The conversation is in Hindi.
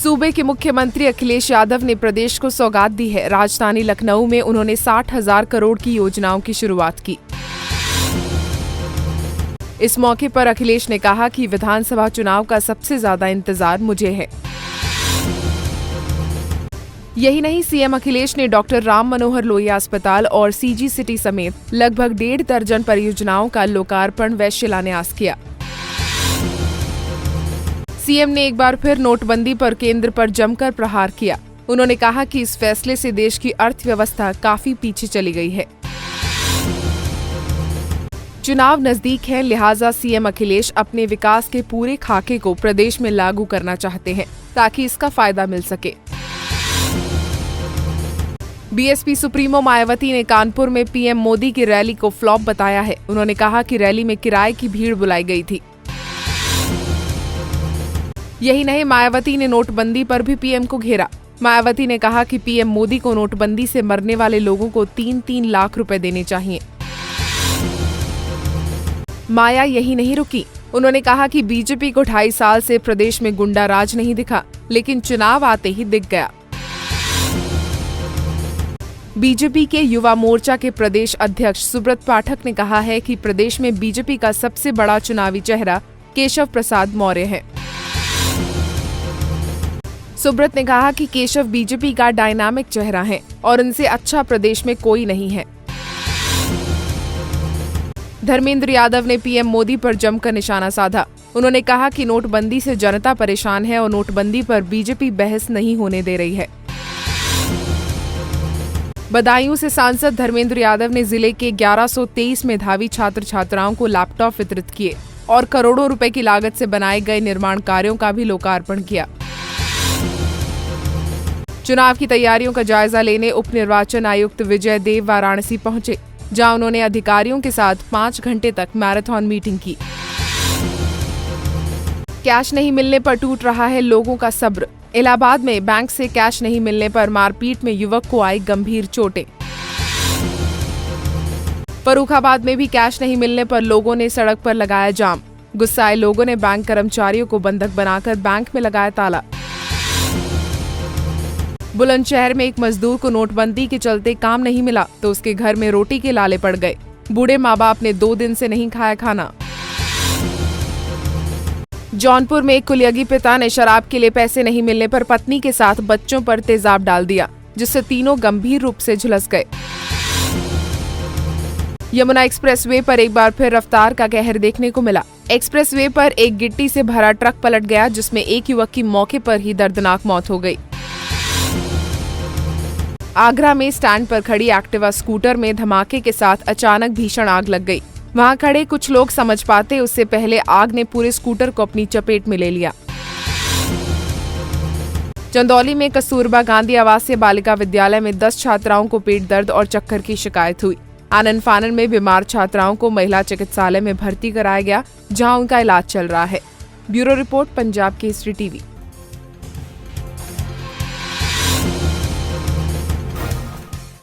सूबे के मुख्यमंत्री अखिलेश यादव ने प्रदेश को सौगात दी है। राजधानी लखनऊ में उन्होंने 60,000 करोड़ की योजनाओं की शुरुआत की। इस मौके पर अखिलेश ने कहा कि विधानसभा चुनाव का सबसे ज्यादा इंतजार मुझे है। यही नहीं, सीएम अखिलेश ने डॉक्टर राम मनोहर लोहिया अस्पताल और सीजी सिटी समेत लगभग 1.5 दर्जन परियोजनाओं का लोकार्पण व शिलान्यास किया। सीएम ने एक बार फिर नोटबंदी पर केंद्र पर जमकर प्रहार किया। उन्होंने कहा कि इस फैसले से देश की अर्थव्यवस्था काफी पीछे चली गई है। चुनाव नजदीक है, लिहाजा सीएम अखिलेश अपने विकास के पूरे खाके को प्रदेश में लागू करना चाहते हैं ताकि इसका फायदा मिल सके। बीएसपी सुप्रीमो मायावती ने कानपुर में पीएम मोदी की रैली को फ्लॉप बताया है। उन्होंने कहा कि रैली में किराए की भीड़ बुलाई गई थी। यही नहीं, मायावती ने नोटबंदी पर भी पीएम को घेरा। मायावती ने कहा कि पीएम मोदी को नोटबंदी से मरने वाले लोगों को 3-3 लाख रुपए देने चाहिए। माया यही नहीं रुकी, उन्होंने कहा कि बीजेपी को 2.5 साल से प्रदेश में गुंडा राज नहीं दिखा, लेकिन चुनाव आते ही दिख गया। बीजेपी के युवा मोर्चा के प्रदेश अध्यक्ष सुब्रत पाठक ने कहा है कि प्रदेश में बीजेपी का सबसे बड़ा चुनावी चेहरा केशव प्रसाद मौर्य है। सुब्रत ने कहा कि केशव बीजेपी का डायनामिक चेहरा है और उनसे अच्छा प्रदेश में कोई नहीं है। धर्मेंद्र यादव ने पीएम मोदी पर जमकर निशाना साधा। उन्होंने कहा कि नोटबंदी से जनता परेशान है और नोटबंदी पर बीजेपी बहस नहीं होने दे रही है। बदायूं से सांसद धर्मेंद्र यादव ने जिले के 1123 मेधावी छात्र छात्राओं को लैपटॉप वितरित किए और करोड़ों रुपए की लागत से बनाए गए निर्माण कार्यों का भी लोकार्पण किया। चुनाव की तैयारियों का जायजा लेने उप निर्वाचन आयुक्त विजय देव वाराणसी पहुंचे, जहां उन्होंने अधिकारियों के साथ 5 घंटे तक मैराथन मीटिंग की। कैश नहीं मिलने पर टूट रहा है लोगों का सब्र। इलाहाबाद में बैंक से कैश नहीं मिलने पर मारपीट में युवक को आई गंभीर चोटें। फर्रुखाबाद में भी कैश नहीं मिलने पर लोगों ने सड़क पर लगाया जाम। गुस्साए लोगों ने बैंक कर्मचारियों को बंधक बनाकर बैंक में लगाया ताला। बुलंदशहर में एक मजदूर को नोटबंदी के चलते काम नहीं मिला तो उसके घर में रोटी के लाले पड़ गए। बूढ़े माँ बाप ने 2 दिन से नहीं खाया खाना। जौनपुर में एक कुलियगी पिता ने शराब के लिए पैसे नहीं मिलने पर पत्नी के साथ बच्चों पर तेजाब डाल दिया, जिससे तीनों गंभीर रूप से झुलस गए। यमुना एक्सप्रेसवे पर एक बार फिर रफ्तार का कहर देखने को मिला। एक्सप्रेसवे पर एक गिट्टी से भरा ट्रक पलट गया, जिसमें एक युवक की मौके पर ही दर्दनाक मौत हो गई। आगरा में स्टैंड पर खड़ी एक्टिवा स्कूटर में धमाके के साथ अचानक भीषण आग लग गई। वहां खड़े कुछ लोग समझ पाते उससे पहले आग ने पूरे स्कूटर को अपनी चपेट में ले लिया। चंदौली में कस्तूरबा गांधी आवासीय बालिका विद्यालय में 10 छात्राओं को पेट दर्द और चक्कर की शिकायत हुई। आनन फानन में बीमार छात्राओं को महिला चिकित्सालय में भर्ती कराया गया, जहां उनका इलाज चल रहा है। Bureau report, Punjab Kesari TV.